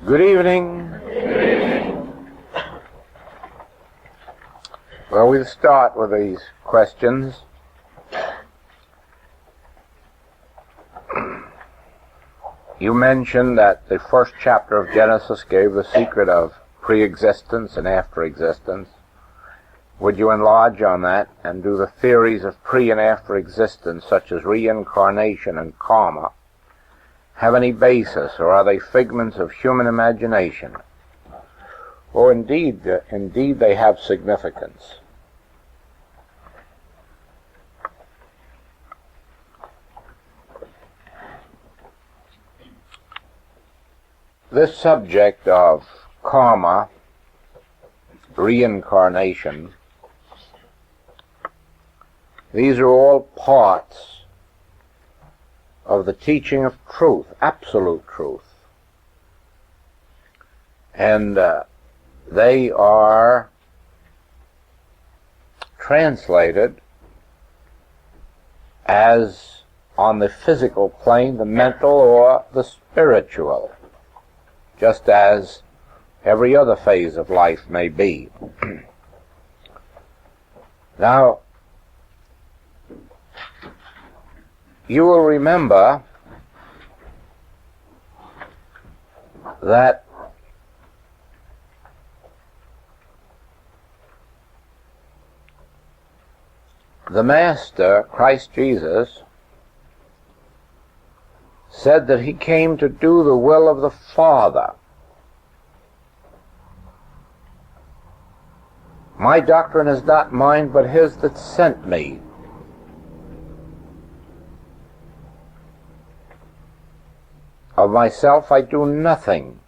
Good evening. Well, we'll start with these questions. You mentioned that the first chapter of Genesis gave the secret of pre-existence and after-existence. Would you enlarge on that and do the theories of pre- and after-existence, such as reincarnation and karma, have any basis, or are they figments of human imagination? Or indeed they have significance. This subject of karma, reincarnation, these are all parts of the teaching of truth, absolute truth. And they are translated as, on the physical plane, the mental or the spiritual, just as every other phase of life may be. Now, you will remember that the Master, Christ Jesus, said that he came to do the will of the Father. My doctrine is not mine, but his that sent me. Of myself I do nothing.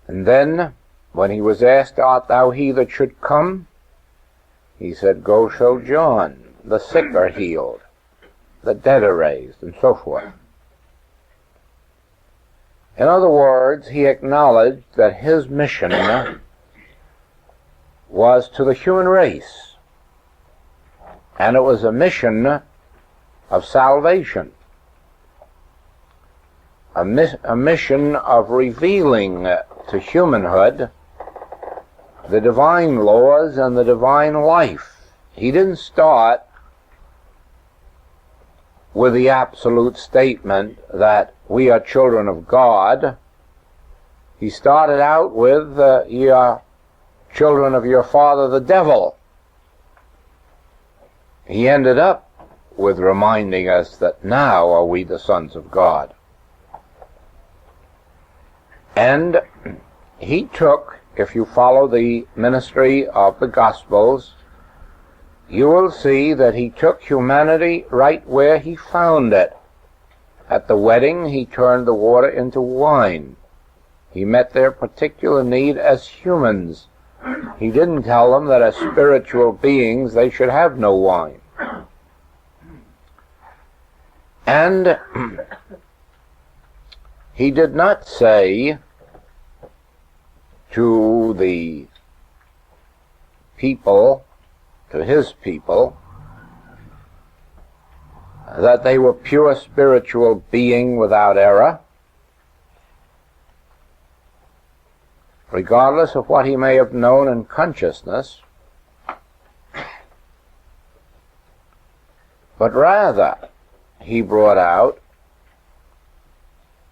And then, when he was asked, art thou he that should come? He said, go show John. The sick are healed, the dead are raised, and so forth. In other words, he acknowledged that his mission was to the human race, and it was a mission of salvation, a mission of revealing to humanhood the divine laws and the divine life. He didn't start with the absolute statement that we are children of God. He started out with, ye are children of your father the devil. He ended up with reminding us that now are we the sons of God. And he took, if you follow the ministry of the Gospels, you will see that he took humanity right where he found it. At the wedding, he turned the water into wine. He met their particular need as humans. He didn't tell them that as spiritual beings they should have no wine. And he did not say to the people, to his people, that they were pure spiritual being without error, regardless of what he may have known in consciousness, but rather he brought out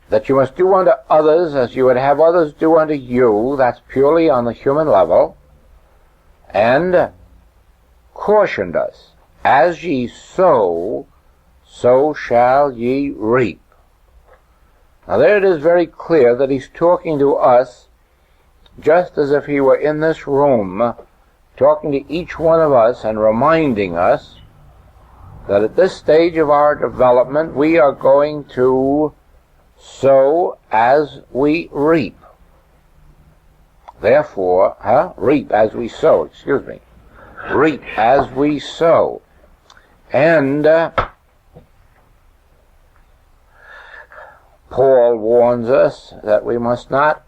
that you must do unto others as you would have others do unto you. That's purely on the human level, and cautioned us, as ye sow, so shall ye reap. Now there it is very clear that he's talking to us just as if he were in this room, talking to each one of us and reminding us that at this stage of our development we are going to sow as we reap. Therefore, reap as we sow, reap as we sow. And Paul warns us that we must not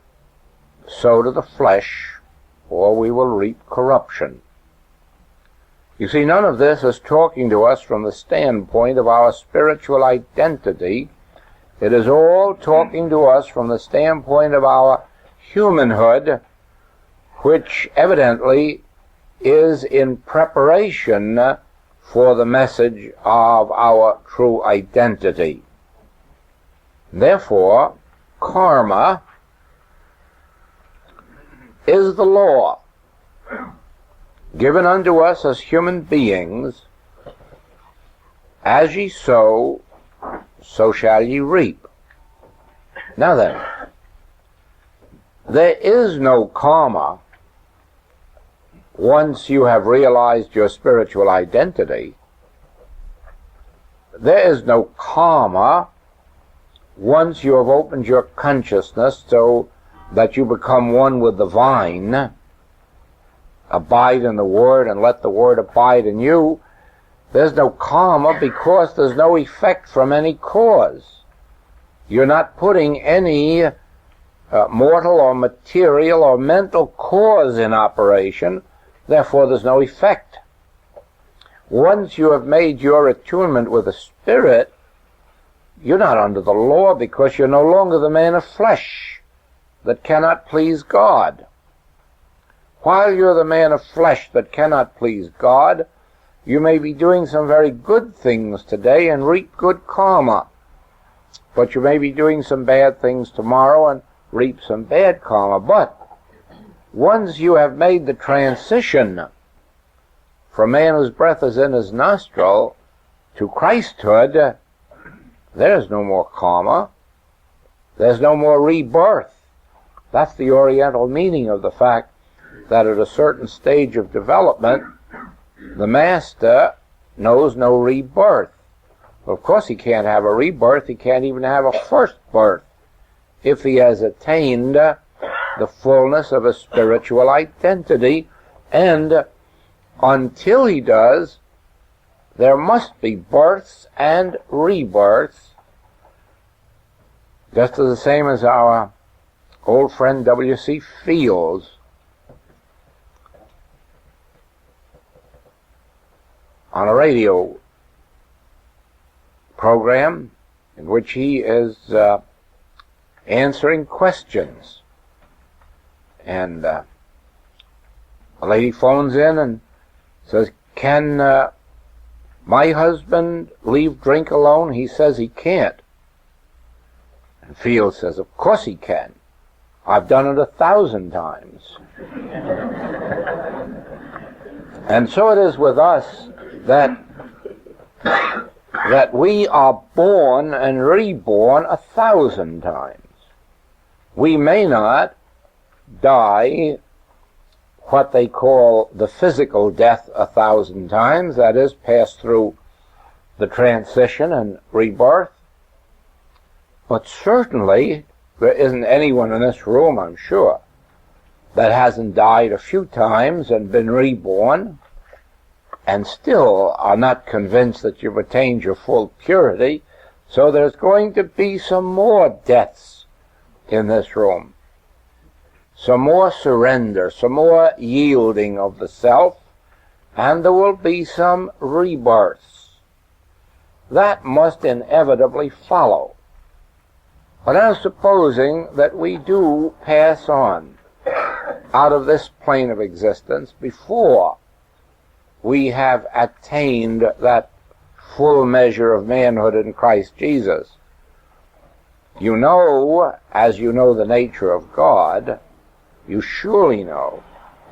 sow to the flesh, or we will reap corruption. You see, none of this is talking to us from the standpoint of our spiritual identity It is all talking to us from the standpoint of our humanhood, which evidently is in preparation for the message of our true identity. Therefore, karma is the law given unto us as human beings. As ye sow, so shall ye reap. Now then, there is no karma once you have realized your spiritual identity. There is no karma once you have opened your consciousness so that you become one with the vine. Abide in the Word and let the Word abide in you. There's no karma because there's no effect from any cause. You're not putting any mortal or material or mental cause in operation, therefore there's no effect. Once you have made your attunement with the Spirit, you're not under the law because you're no longer the man of flesh that cannot please God. While you're the man of flesh that cannot please God, you may be doing some very good things today and reap good karma. But you may be doing some bad things tomorrow and reap some bad karma. But once you have made the transition from man whose breath is in his nostril to Christhood, there's no more karma. There's no more rebirth. That's the Oriental meaning of the fact that at a certain stage of development, the master knows no rebirth. Of course he can't have a rebirth, he can't even have a first birth if he has attained the fullness of a spiritual identity, and until he does, there must be births and rebirths, just as the same as our old friend W.C. Fields on a radio program in which he is answering questions. And a lady phones in and says, can my husband leave drink alone? He says he can't. And Fields says, of course he can. I've done it 1,000 times. And so it is with us that we are born and reborn 1,000 times. We may not die what they call the physical death 1,000 times, that is, pass through the transition and rebirth, but certainly there isn't anyone in this room, I'm sure, that hasn't died a few times and been reborn and still are not convinced that you've attained your full purity. So there's going to be some more deaths in this room, some more surrender, some more yielding of the self, and there will be some rebirths. That must inevitably follow. But now supposing that we do pass on out of this plane of existence before we have attained that full measure of manhood in Christ Jesus. You know, as you know the nature of God, you surely know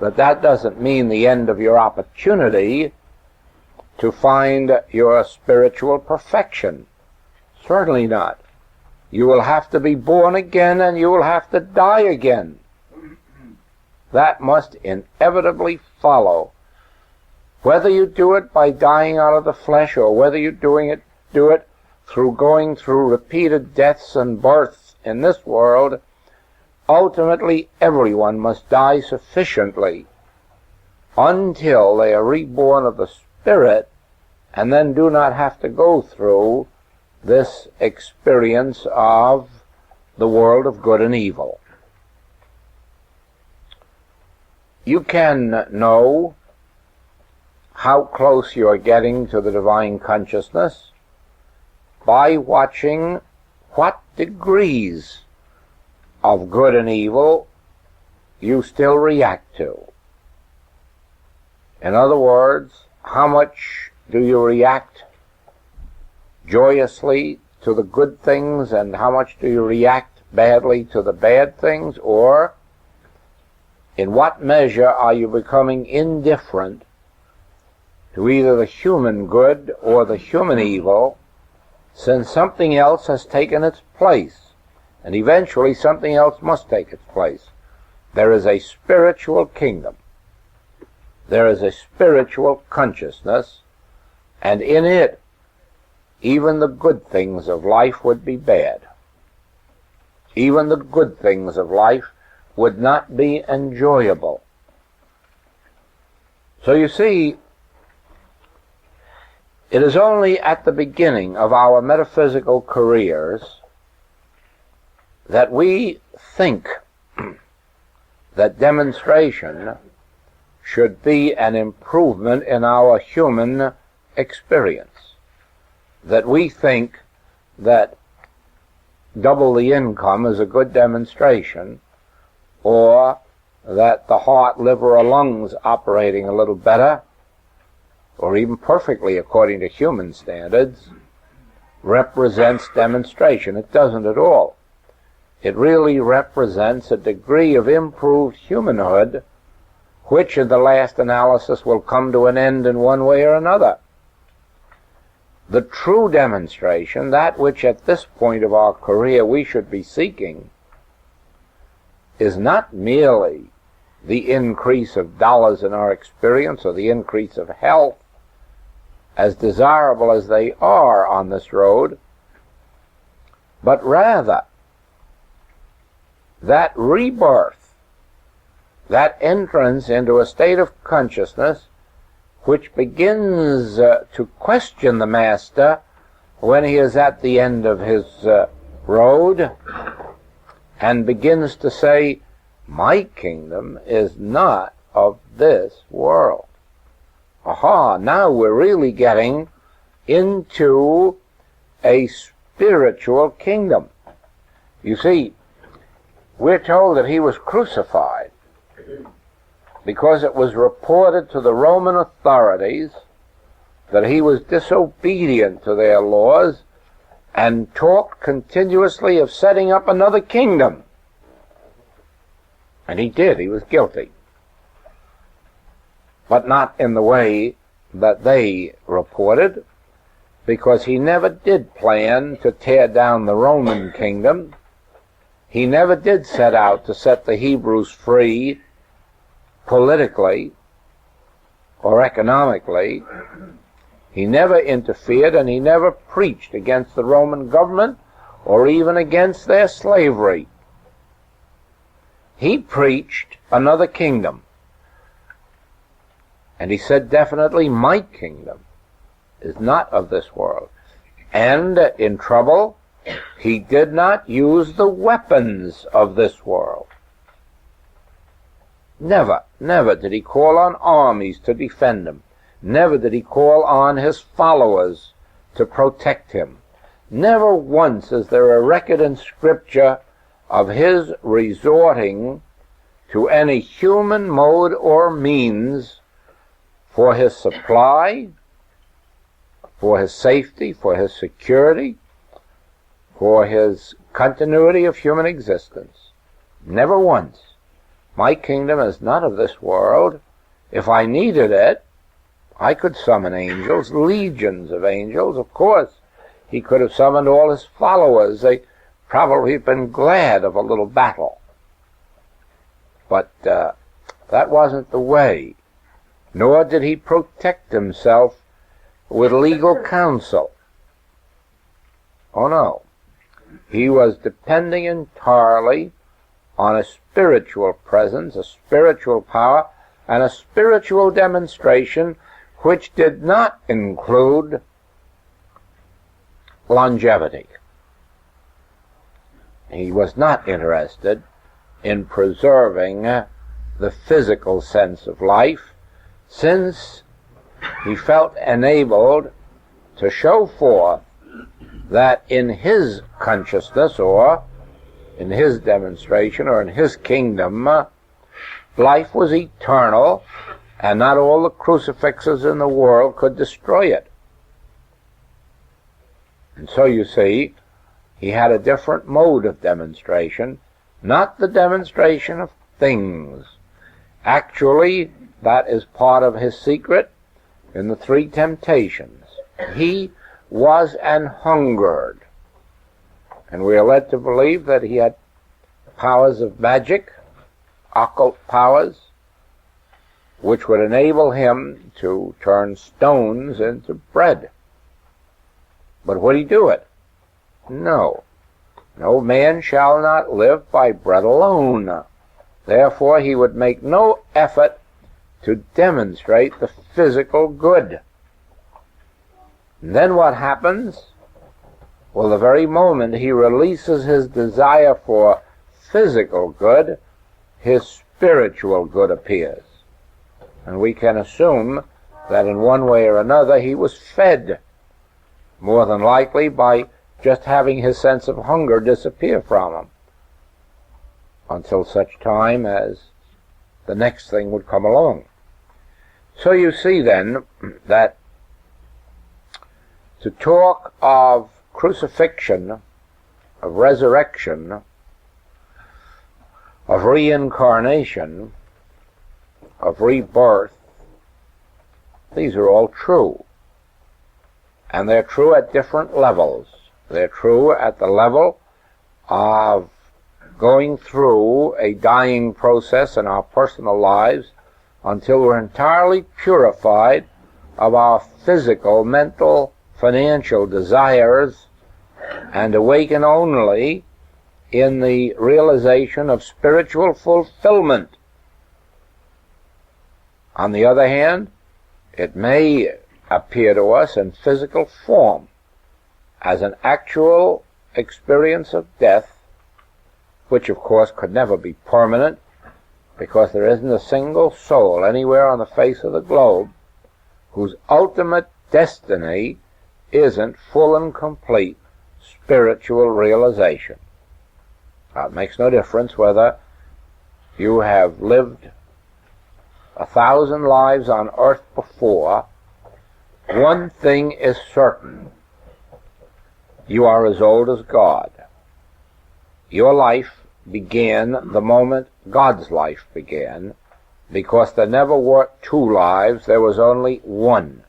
that that doesn't mean the end of your opportunity to find your spiritual perfection. Certainly not. You will have to be born again and you will have to die again. That must inevitably follow. Whether you do it by dying out of the flesh or whether you do it through going through repeated deaths and births in this world, ultimately everyone must die sufficiently until they are reborn of the Spirit and then do not have to go through this experience of the world of good and evil. You can know how close you are getting to the divine consciousness by watching what degrees of good and evil you still react to. In other words, how much do you react joyously to the good things, and how much do you react badly to the bad things? Or in what measure are you becoming indifferent to either the human good or the human evil, since something else has taken its place, and eventually something else must take its place? There is a spiritual kingdom. There is a spiritual consciousness, and in it, even the good things of life would be bad. Even the good things of life would not be enjoyable. So you see, it is only at the beginning of our metaphysical careers that we think that demonstration should be an improvement in our human experience, that we think that double the income is a good demonstration, or that the heart, liver, or lungs operating a little better, or even perfectly according to human standards, represents demonstration. It doesn't at all. It really represents a degree of improved humanhood, which in the last analysis will come to an end in one way or another. The true demonstration, that which at this point of our career we should be seeking, is not merely the increase of dollars in our experience or the increase of health, as desirable as they are on this road, but rather that rebirth, that entrance into a state of consciousness which begins to question the master when he is at the end of his road, and begins to say, my kingdom is not of this world. Aha, now we're really getting into a spiritual kingdom. You see, we're told that he was crucified because it was reported to the Roman authorities that he was disobedient to their laws and talked continuously of setting up another kingdom. And he did. He was guilty. But not in the way that they reported, because he never did plan to tear down the Roman kingdom. He never did set out to set the Hebrews free politically or economically. He never interfered, and he never preached against the Roman government or even against their slavery. He preached another kingdom. And he said definitely, my kingdom is not of this world. And in trouble, he did not use the weapons of this world. Never, never did he call on armies to defend him. Never did he call on his followers to protect him. Never once is there a record in Scripture of his resorting to any human mode or means for his supply, for his safety, for his security, for his continuity of human existence. Never once. My kingdom is not of this world. If I needed it, I could summon angels, legions of angels. Of course, he could have summoned all his followers. They probably have been glad of a little battle. But that wasn't the way. Nor did he protect himself with legal counsel. Oh no. He was depending entirely on a spiritual presence, a spiritual power, and a spiritual demonstration which did not include longevity. He was not interested in preserving the physical sense of life, since he felt enabled to show forth that in his consciousness, or in his demonstration, or in his kingdom, life was eternal, and not all the crucifixes in the world could destroy it. And so you see, he had a different mode of demonstration, not the demonstration of things. Actually, that is part of his secret in the three temptations. He was an hungered, and we are led to believe that he had powers of magic, occult powers, which would enable him to turn stones into bread. But would he do it? No. No man shall not live by bread alone. Therefore he would make no effort to demonstrate the physical good. And then what happens? Well, the very moment he releases his desire for physical good, his spiritual good appears. And we can assume that in one way or another he was fed, more than likely by just having his sense of hunger disappear from him, until such time as the next thing would come along. So you see then that to talk of crucifixion, of resurrection, of reincarnation, of rebirth, these are all true. And they're true at different levels. They're true at the level of going through a dying process in our personal lives until we're entirely purified of our physical, mental, financial desires and awaken only in the realization of spiritual fulfillment. On the other hand, it may appear to us in physical form as an actual experience of death, which of course could never be permanent, because there isn't a single soul anywhere on the face of the globe whose ultimate destiny isn't full and complete spiritual realization. Now, it makes no difference whether you have lived 1,000 lives on earth before. One thing is certain: you are as old as God. Your life began the moment God's life began, because there never were two lives, there was only one.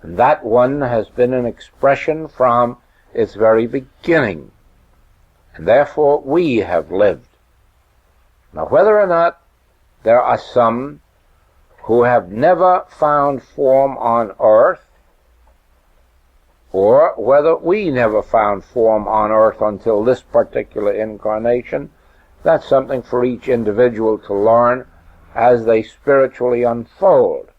And that one has been an expression from its very beginning. And therefore we have lived. Now, whether or not there are some who have never found form on earth, or whether we never found form on earth until this particular incarnation, that's something for each individual to learn as they spiritually unfold.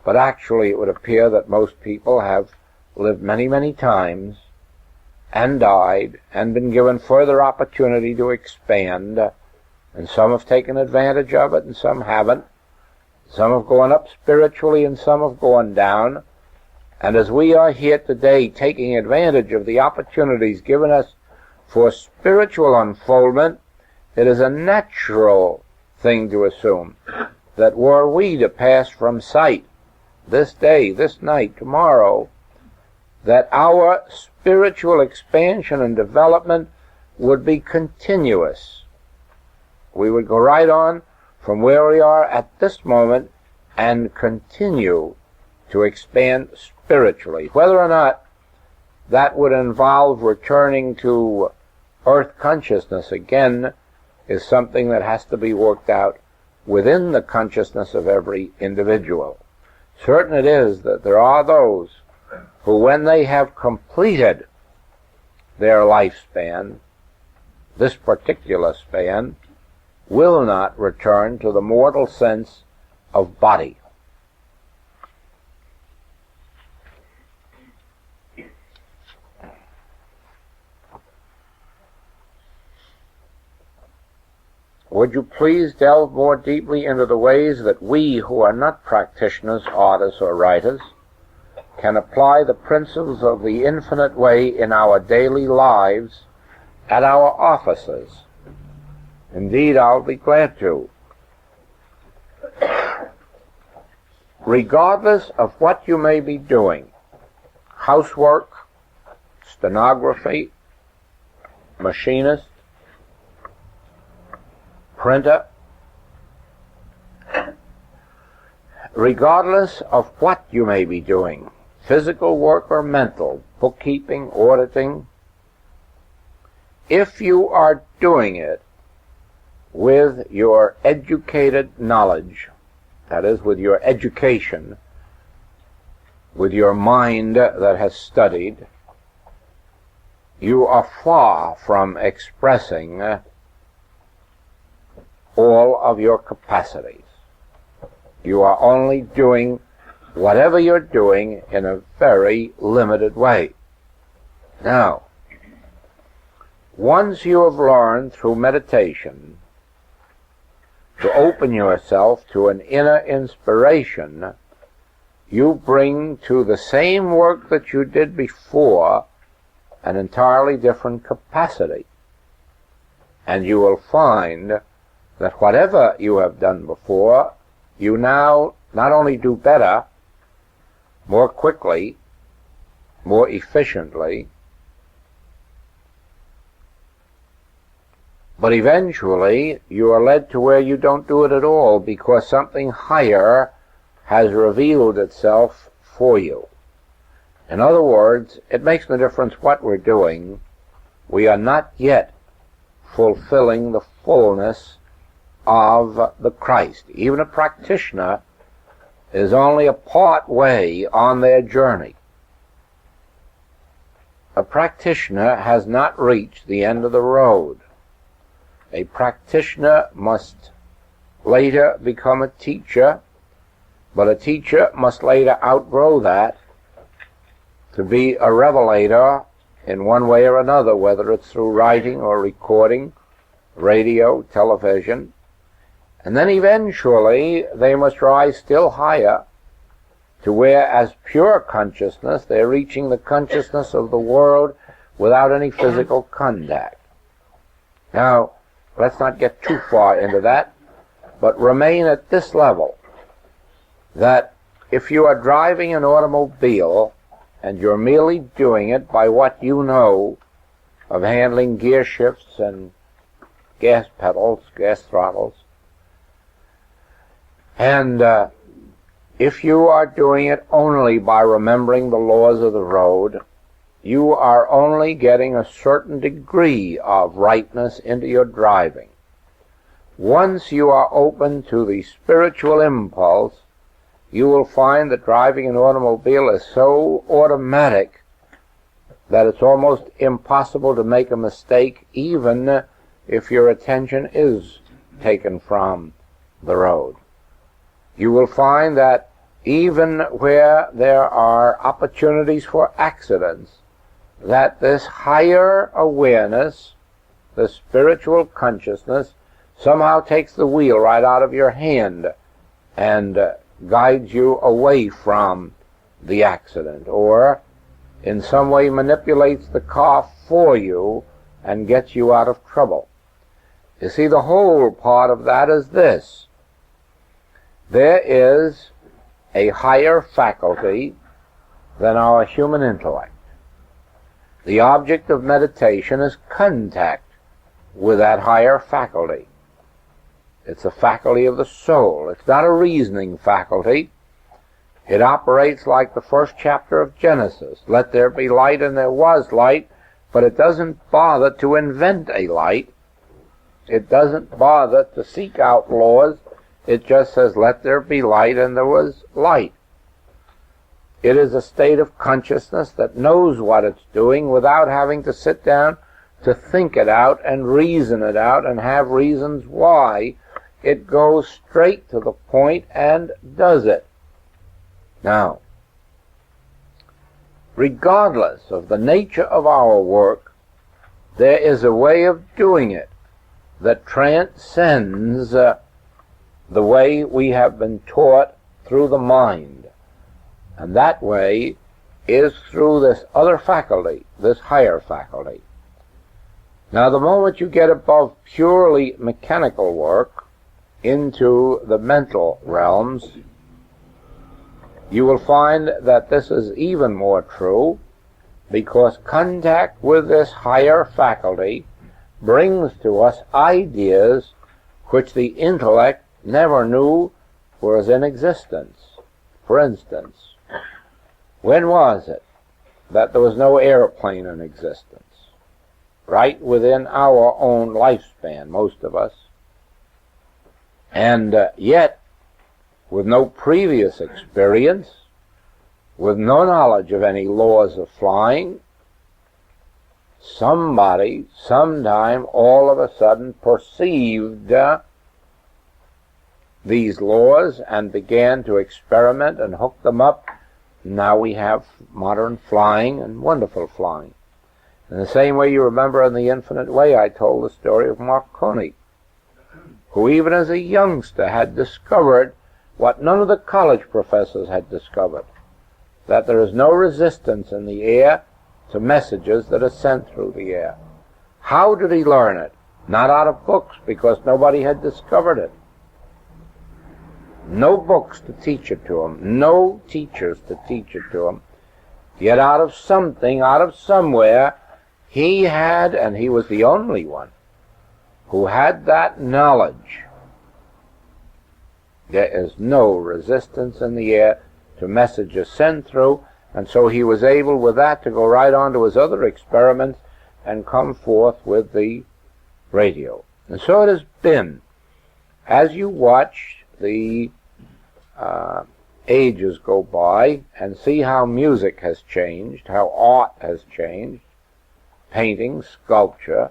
But actually it would appear that most people have lived many, many times and died and been given further opportunity to expand, and some have taken advantage of it and some haven't. Some have gone up spiritually and some have gone down. And as we are here today taking advantage of the opportunities given us for spiritual unfoldment, it is a natural thing to assume that were we to pass from sight this day, this night, tomorrow, that our spiritual expansion and development would be continuous. We would go right on from where we are at this moment and continue to expand spiritually. Whether or not that would involve returning to earth consciousness again is something that has to be worked out within the consciousness of every individual. Certain it is that there are those who, when they have completed their lifespan, this particular span, will not return to the mortal sense of body. Would you please delve more deeply into the ways that we, who are not practitioners, artists, or writers, can apply the principles of the infinite way in our daily lives at our offices. Indeed, I'll be glad to. Regardless of what you may be doing, housework, stenography, machinist, printer, regardless of what you may be doing, physical work or mental, bookkeeping, auditing, if you are doing it with your educated knowledge, that is, with your education, with your mind that has studied, you are far from expressing all of your capacities. You are only doing whatever you're doing in a very limited way. Now, once you have learned through meditation to open yourself to an inner inspiration, you bring to the same work that you did before an entirely different capacity. And you will find that whatever you have done before, you now not only do better, more quickly, more efficiently, but eventually you are led to where you don't do it at all because something higher has revealed itself for you. In other words, it makes no difference what we're doing. We are not yet fulfilling the fullness of the Christ. Even a practitioner is only a part way on their journey. A practitioner has not reached the end of the road. A practitioner must later become a teacher, but a teacher must later outgrow that to be a revelator in one way or another, whether it's through writing or recording, radio, television. And then eventually they must rise still higher to where, as pure consciousness, they're reaching the consciousness of the world without any physical contact. Now, let's not get too far into that, but remain at this level, that if you are driving an automobile and you're merely doing it by what you know of handling gear shifts and gas pedals, gas throttles, and if you are doing it only by remembering the laws of the road, you are only getting a certain degree of rightness into your driving. Once you are open to the spiritual impulse, you will find that driving an automobile is so automatic that it's almost impossible to make a mistake, even if your attention is taken from the road. You will find that even where there are opportunities for accidents, that this higher awareness, the spiritual consciousness, somehow takes the wheel right out of your hand and guides you away from the accident, or in some way manipulates the car for you and gets you out of trouble. You see, the whole part of that is this. There is a higher faculty than our human intellect. The object of meditation is contact with that higher faculty. It's a faculty of the soul. It's not a reasoning faculty. It operates like the first chapter of Genesis. Let there be light, and there was light, but it doesn't bother to invent a light. It doesn't bother to seek out laws. It just says, let there be light, and there was light. It is a state of consciousness that knows what it's doing without having to sit down to think it out and reason it out and have reasons why. It goes straight to the point and does it. Now, regardless of the nature of our work, there is a way of doing it that transcends the way we have been taught through the mind. And that way is through this other faculty, this higher faculty. Now, the moment you get above purely mechanical work into the mental realms, you will find that this is even more true, because contact with this higher faculty brings to us ideas which the intellect never knew was in existence. For instance, when was it that there was no airplane in existence? Right within our own lifespan, most of us. And yet, with no previous experience, with no knowledge of any laws of flying, somebody, sometime, all of a sudden perceived these laws and began to experiment and hook them up. Now we have modern flying and wonderful flying. In the same way, you remember in The Infinite Way, I told the story of Marconi, who even as a youngster had discovered what none of the college professors had discovered, that there is no resistance in the air to messages that are sent through the air. How did he learn it? Not out of books, because nobody had discovered it. No books to teach it to him, no teachers to teach it to him. Yet out of something, out of somewhere, he had, and he was the only one who had that knowledge. There is no resistance in the air to messages sent through, and so he was able with that to go right on to his other experiments and come forth with the radio. And so it has been. As you watch the ages go by and see how music has changed, how art has changed, painting, sculpture,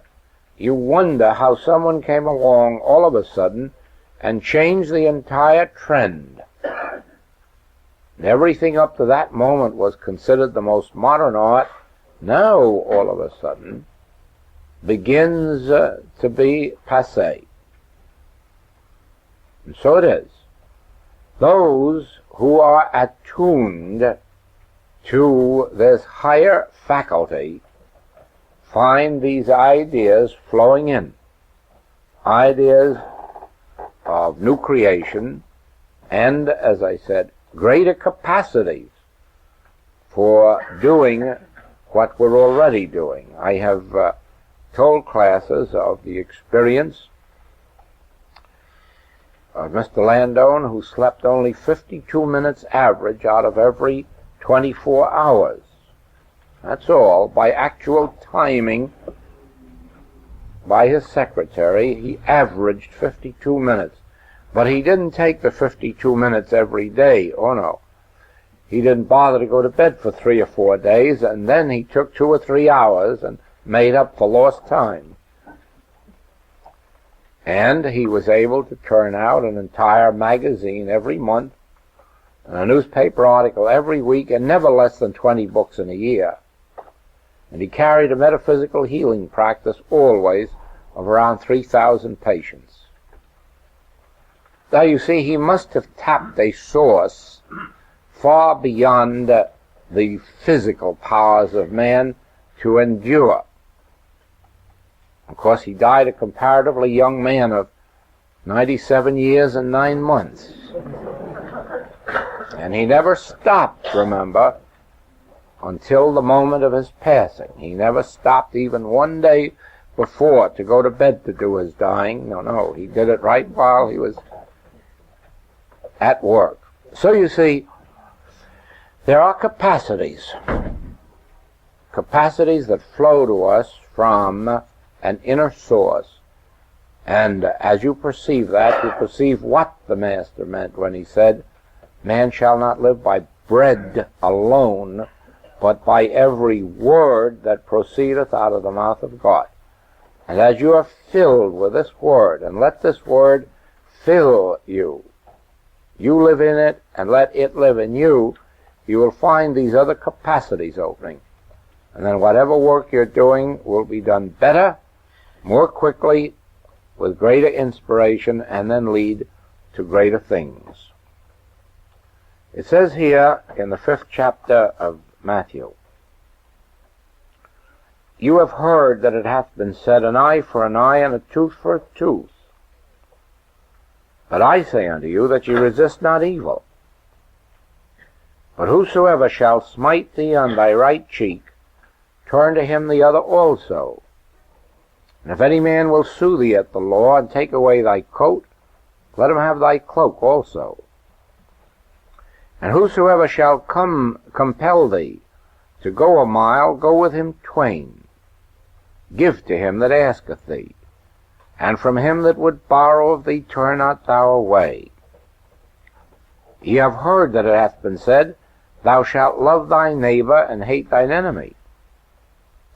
you wonder how someone came along all of a sudden and changed the entire trend. Everything up to that moment was considered the most modern art. Now, all of a sudden, begins to be passé. And so it is. Those who are attuned to this higher faculty find these ideas flowing in. Ideas of new creation and, as I said, greater capacities for doing what we're already doing. I have told classes of the experience of Mr. Landone, who slept only 52 minutes average out of every 24 hours. That's all. By actual timing by his secretary, he averaged 52 minutes. But he didn't take the 52 minutes every day. Oh, no. He didn't bother to go to bed for 3 or 4 days, and then he took 2 or 3 hours and made up for lost time. And he was able to turn out an entire magazine every month, and a newspaper article every week, and never less than 20 books in a year. And he carried a metaphysical healing practice always of around 3,000 patients. Now you see, he must have tapped a source far beyond the physical powers of man to endure. Of course, he died a comparatively young man of 97 years and 9 months. And he never stopped, remember, until the moment of his passing. He never stopped even one day before to go to bed to do his dying. No, he did it right while he was at work. So you see, there are capacities that flow to us from an inner source. And as you perceive that, you perceive what the Master meant when he said, "Man shall not live by bread alone, but by every word that proceedeth out of the mouth of God." And as you are filled with this word, and let this word fill you, you live in it, and let it live in you, you will find these other capacities opening. And then whatever work you're doing will be done better, more quickly, with greater inspiration, and then lead to greater things. It says here in the 5th chapter of Matthew. You have heard that it hath been said, an eye for an eye, and a tooth for a tooth. But I say unto you that ye resist not evil. But whosoever shall smite thee on thy right cheek, turn to him the other also. And if any man will sue thee at the law, and take away thy coat, let him have thy cloak also. And whosoever shall compel thee to go a mile, go with him twain. Give to him that asketh thee, and from him that would borrow of thee turn not thou away. Ye have heard that it hath been said, Thou shalt love thy neighbor, and hate thine enemy.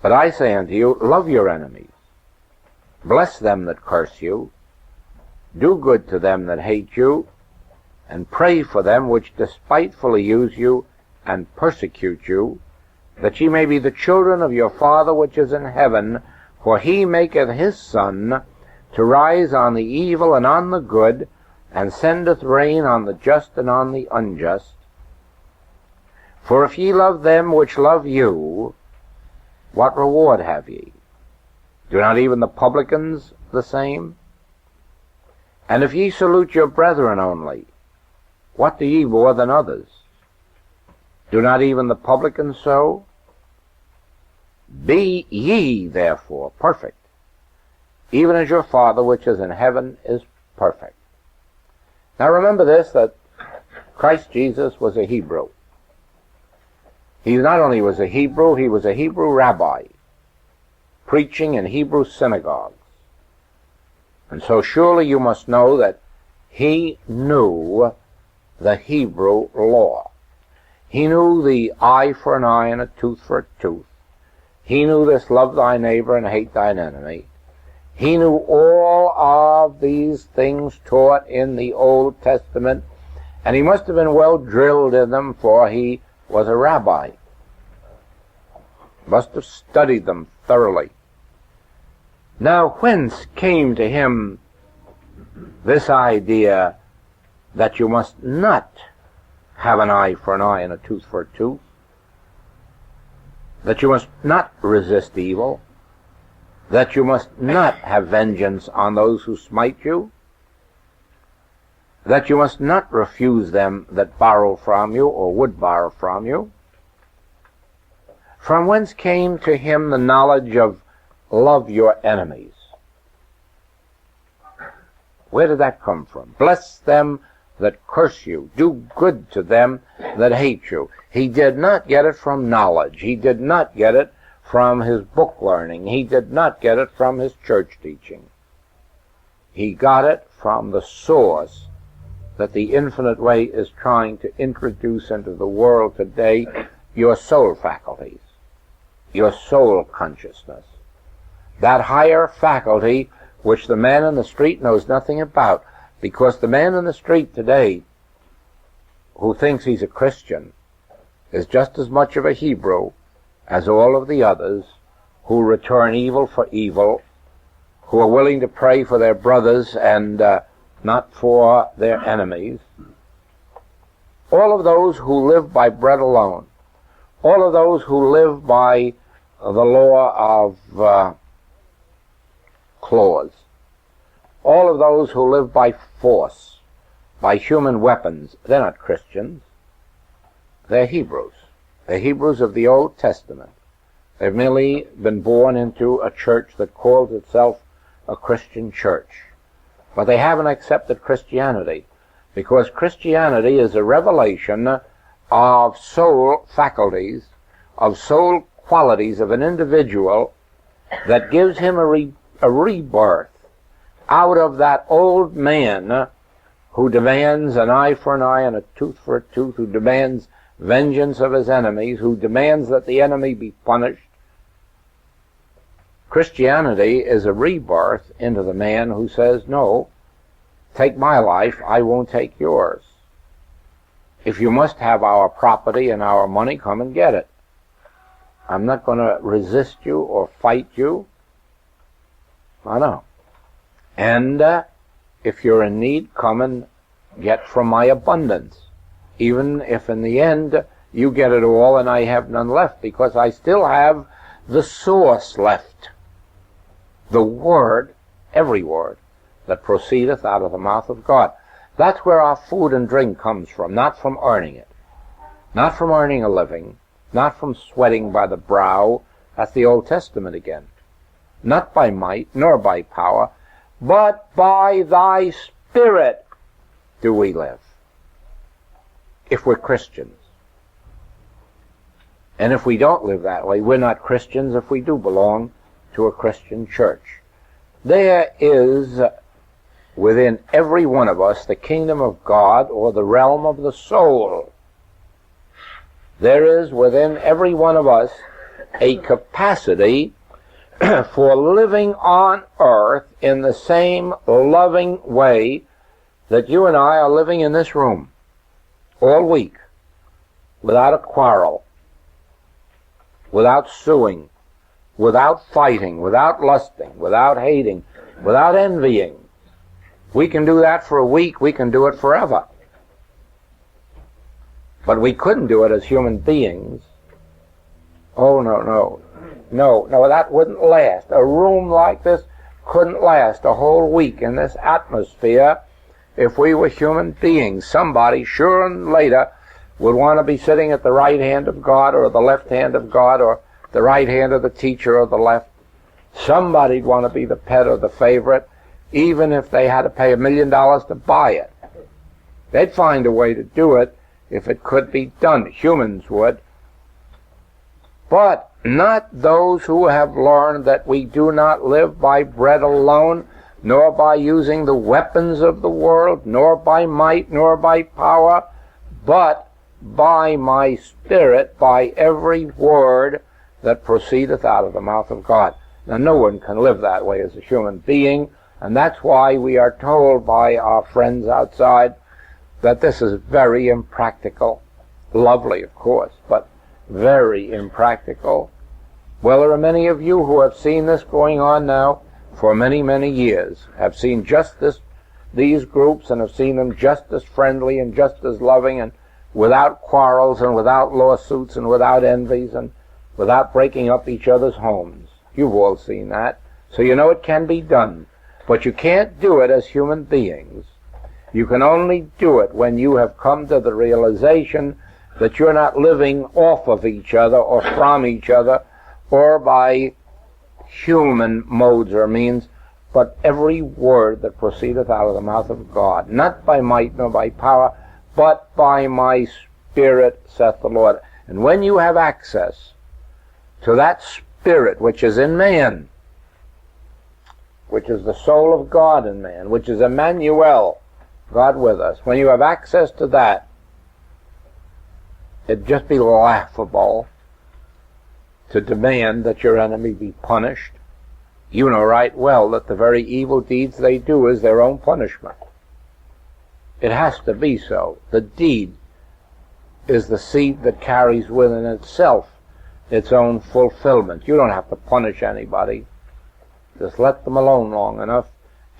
But I say unto you, love your enemies. Bless them that curse you. Do good to them that hate you, and pray for them which despitefully use you and persecute you, that ye may be the children of your Father which is in heaven, for he maketh his sun to rise on the evil and on the good, and sendeth rain on the just and on the unjust. For if ye love them which love you, what reward have ye? Do not even the publicans the same? And if ye salute your brethren only, what do ye more than others? Do not even the publicans so? Be ye therefore perfect, even as your Father which is in heaven is perfect. Now remember this, that Christ Jesus was a Hebrew. He not only was a Hebrew, he was a Hebrew rabbi, preaching in Hebrew synagogues. And so surely you must know that he knew the Hebrew law. He knew the eye for an eye and a tooth for a tooth. He knew this, love thy neighbor and hate thine enemy. He knew all of these things taught in the Old Testament, and he must have been well drilled in them, for he was a rabbi. Must have studied them thoroughly. Now, whence came to him this idea that you must not have an eye for an eye and a tooth for a tooth? That you must not resist evil? That you must not have vengeance on those who smite you? That you must not refuse them that borrow from you or would borrow from you? From whence came to him the knowledge of love your enemies? Where did that come from? Bless them that curse you. Do good to them that hate you. He did not get it from knowledge. He did not get it from his book learning. He did not get it from his church teaching. He got it from the source that the infinite way is trying to introduce into the world today, your soul faculties, your soul consciousness. That higher faculty which the man in the street knows nothing about, because the man in the street today who thinks he's a Christian is just as much of a Hebrew as all of the others who return evil for evil, who are willing to pray for their brothers and not for their enemies. All of those who live by bread alone, all of those who live by the law of clause, all of those who live by force, by human weapons, they're not Christians. They're Hebrews. They're Hebrews of the Old Testament. They've merely been born into a church that calls itself a Christian church. But they haven't accepted Christianity, because Christianity is a revelation of soul faculties, of soul qualities of an individual that gives him a rebirth out of that old man who demands an eye for an eye and a tooth for a tooth, who demands vengeance of his enemies, who demands that the enemy be punished. Christianity is a rebirth into the man who says, no, take my life, I won't take yours. If you must have our property and our money, come and get it. I'm not going to resist you or fight you. I know. And if you're in need, come and get from my abundance, even if in the end You get it all and I have none left, because I still have the source left. The word, every word, that proceedeth out of the mouth of God. That's where our food and drink comes from, not from earning it. Not from earning a living, not from sweating by the brow. That's the Old Testament again. Not by might, nor by power, but by thy Spirit do we live, if we're Christians. And if we don't live that way, we're not Christians if we do belong to a Christian church. There is within every one of us the kingdom of God, or the realm of the soul. There is within every one of us a capacity for living on earth in the same loving way that you and I are living in this room all week, without a quarrel, without suing, without fighting, without lusting, without hating, without envying. We can do that for a week, we can do it forever. But we couldn't do it as human beings. Oh, no, that wouldn't last. A room like this couldn't last a whole week in this atmosphere if we were human beings. Somebody, sure and later, would want to be sitting at the right hand of God, or the left hand of God, or the right hand of the teacher, or the left. Somebody'd want to be the pet or the favorite, even if they had to pay $1 million to buy it. They'd find a way to do it if it could be done. Humans would. But not those who have learned that we do not live by bread alone, nor by using the weapons of the world, nor by might, nor by power, but by my Spirit, by every word that proceedeth out of the mouth of God. Now, no one can live that way as a human being, and that's why we are told by our friends outside that this is very impractical. Lovely, of course, but very impractical. Well, there are many of you who have seen this going on now for many, many years, have seen just these groups, and have seen them just as friendly and just as loving, and without quarrels and without lawsuits and without envies and without breaking up each other's homes. You've all seen that. So you know it can be done. But you can't do it as human beings. You can only do it when you have come to the realization that you're not living off of each other or from each other or by human modes or means, but every word that proceedeth out of the mouth of God, not by might nor by power, but by my Spirit, saith the Lord. And when you have access to that Spirit which is in man, which is the soul of God in man, which is Emmanuel, God with us, when you have access to that, it'd just be laughable to demand that your enemy be punished. You know right well that the very evil deeds they do is their own punishment. It has to be so. The deed is the seed that carries within itself its own fulfillment. You don't have to punish anybody. Just let them alone long enough,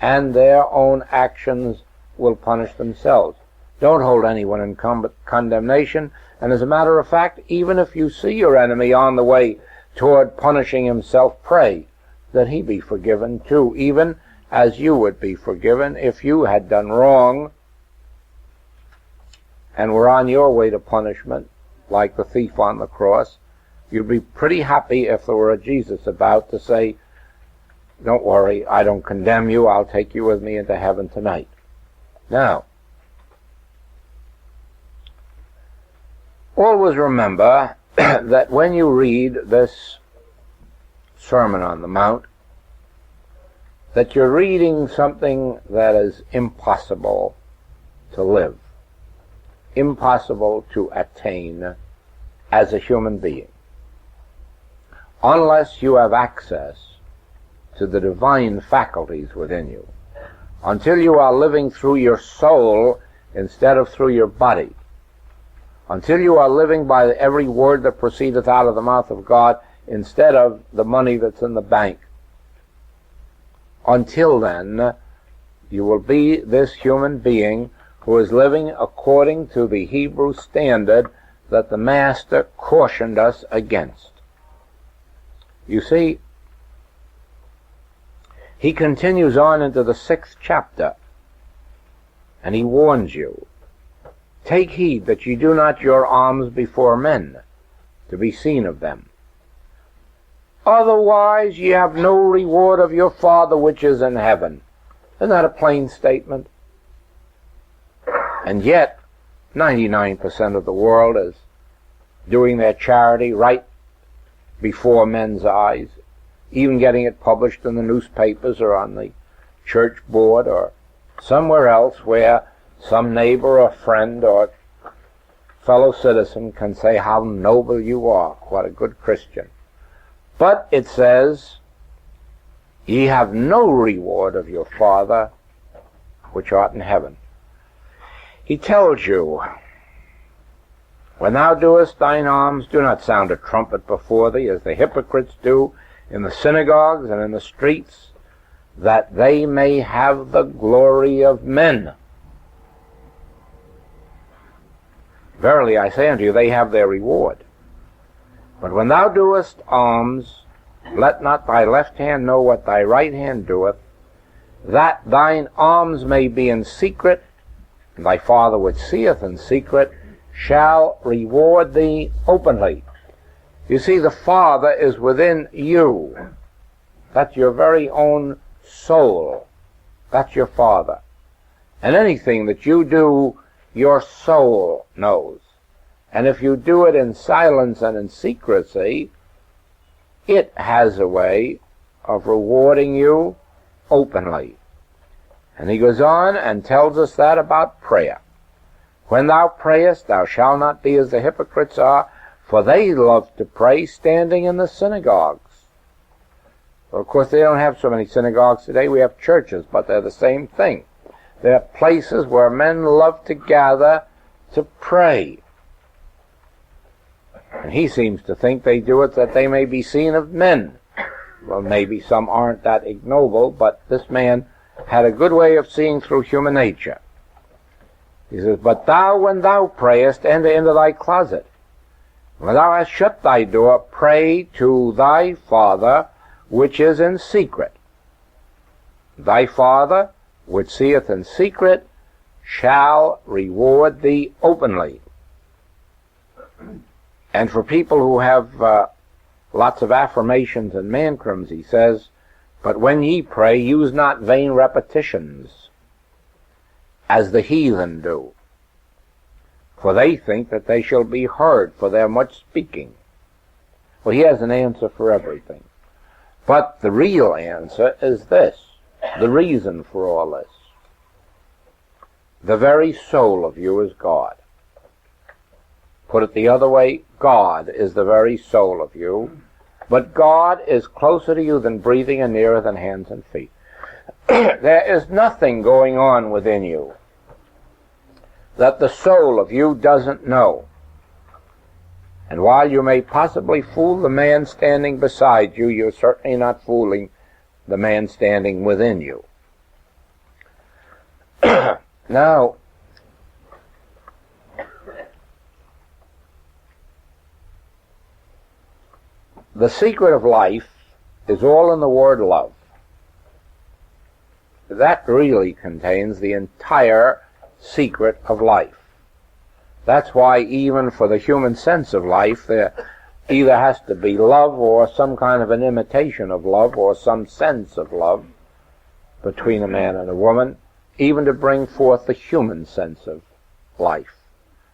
and their own actions will punish themselves. Don't hold anyone in condemnation, and as a matter of fact, even if you see your enemy on the way toward punishing himself, pray that he be forgiven too, even as you would be forgiven if you had done wrong and were on your way to punishment, like the thief on the cross. You'd be pretty happy if there were a Jesus about to say, don't worry, I don't condemn you, I'll take you with me into heaven tonight. Now, always remember that when you read this Sermon on the Mount, that you're reading something that is impossible to live, impossible to attain as a human being, unless you have access to the divine faculties within you, until you are living through your soul instead of through your body, until you are living by every word that proceedeth out of the mouth of God instead of the money that's in the bank. Until then, you will be this human being who is living according to the Hebrew standard that the Master cautioned us against. You see, he continues on into the 6th chapter, and he warns you, "Take heed that ye do not your alms before men, to be seen of them. Otherwise ye have no reward of your Father which is in heaven." Isn't that a plain statement? And yet, 99% of the world is doing their charity right before men's eyes, even getting it published in the newspapers or on the church board or somewhere else where some neighbor or friend or fellow citizen can say how noble you are, what a good Christian. But it says, "Ye have no reward of your Father which art in heaven." He tells you, "When thou doest thine alms, do not sound a trumpet before thee, as the hypocrites do in the synagogues and in the streets, that they may have the glory of men. Verily I say unto you, they have their reward. But when thou doest alms, let not thy left hand know what thy right hand doeth, that thine alms may be in secret, and thy Father which seeth in secret shall reward thee openly." You see, the Father is within you. That's your very own soul. That's your Father. And anything that you do, your soul knows. And if you do it in silence and in secrecy, it has a way of rewarding you openly. And he goes on and tells us that about prayer. "When thou prayest, thou shalt not be as the hypocrites are, for they love to pray standing in the synagogues." Well, of course, they don't have so many synagogues today. We have churches, but they're the same thing. They're places where men love to gather to pray. And he seems to think they do it that they may be seen of men. Well, maybe some aren't that ignoble, but this man had a good way of seeing through human nature. He says, "But thou, when thou prayest, enter into thy closet. When thou hast shut thy door, pray to thy Father which is in secret. Thy Father which seeth in secret shall reward thee openly." And for people who have lots of affirmations and mantrams, he says, "But when ye pray, use not vain repetitions, as the heathen do. For they think that they shall be heard for their much speaking." Well, he has an answer for everything. But the real answer is this, the reason for all this. The very soul of you is God. Put it the other way, God is the very soul of you, but God is closer to you than breathing and nearer than hands and feet. There is nothing going on within you that the soul of you doesn't know. And while you may possibly fool the man standing beside you, you're certainly not fooling the man standing within you. Now, the secret of life is all in the word love. That really contains the entire secret of life. That's why even for the human sense of life, there either has to be love or some kind of an imitation of love or some sense of love between a man and a woman, even to bring forth the human sense of life.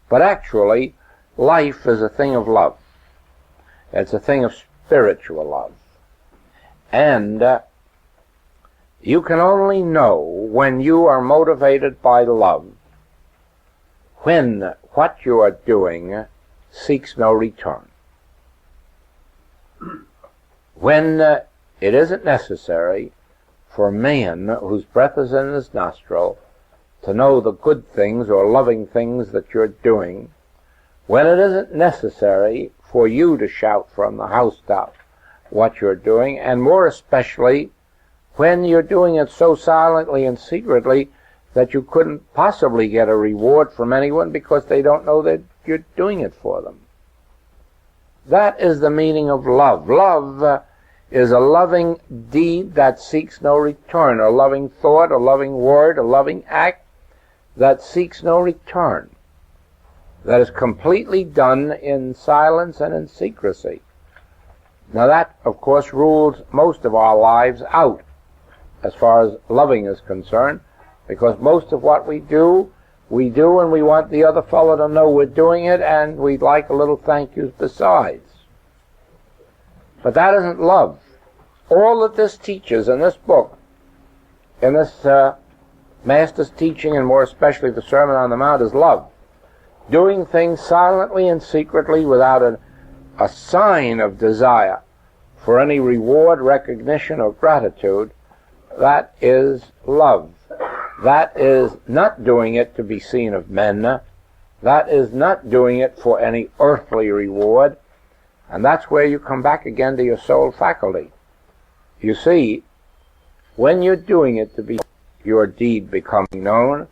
But actually, life is a thing of love. It's a thing of spiritual love. And you can only know when you are motivated by love when what you are doing seeks no return. When it isn't necessary for a man whose breath is in his nostril to know the good things or loving things that you're doing, when it isn't necessary for you to shout from the housetop what you're doing, and more especially when you're doing it so silently and secretly that you couldn't possibly get a reward from anyone because they don't know they're you're doing it for them. That is the meaning of love. Love is a loving deed that seeks no return, a loving thought, a loving word, a loving act that seeks no return, that is completely done in silence and in secrecy. Now that, of course, rules most of our lives out as far as loving is concerned, because most of what we do and we want the other fellow to know we're doing it, and we'd like a little thank yous besides. But that isn't love. All that this teaches in this book, in this Master's teaching, and more especially the Sermon on the Mount, is love. Doing things silently and secretly without a sign of desire for any reward, recognition, or gratitude. That is love. That is not doing it to be seen of men. That is not doing it for any earthly reward. And that's where you come back again to your soul faculty. You see, when you're doing it to be your deed becoming known,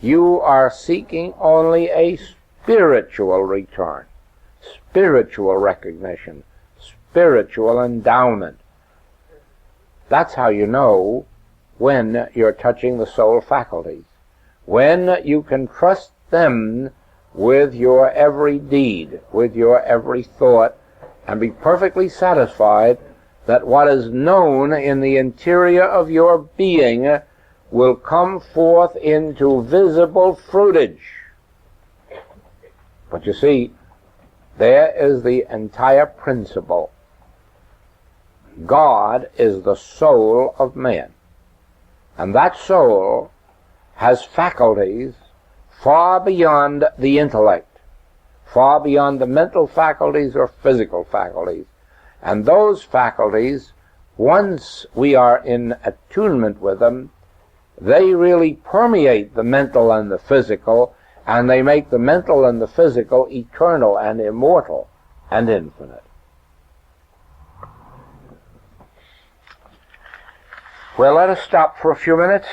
you are seeking only a spiritual return, spiritual recognition, spiritual endowment. That's how you know when you're touching the soul faculties, when you can trust them with your every deed, with your every thought, and be perfectly satisfied that what is known in the interior of your being will come forth into visible fruitage. But you see, there is the entire principle. God is the soul of man, and that soul has faculties far beyond the intellect, far beyond the mental faculties or physical faculties. And those faculties, once we are in attunement with them, they really permeate the mental and the physical, and they make the mental and the physical eternal and immortal and infinite. Well, let us stop for a few minutes.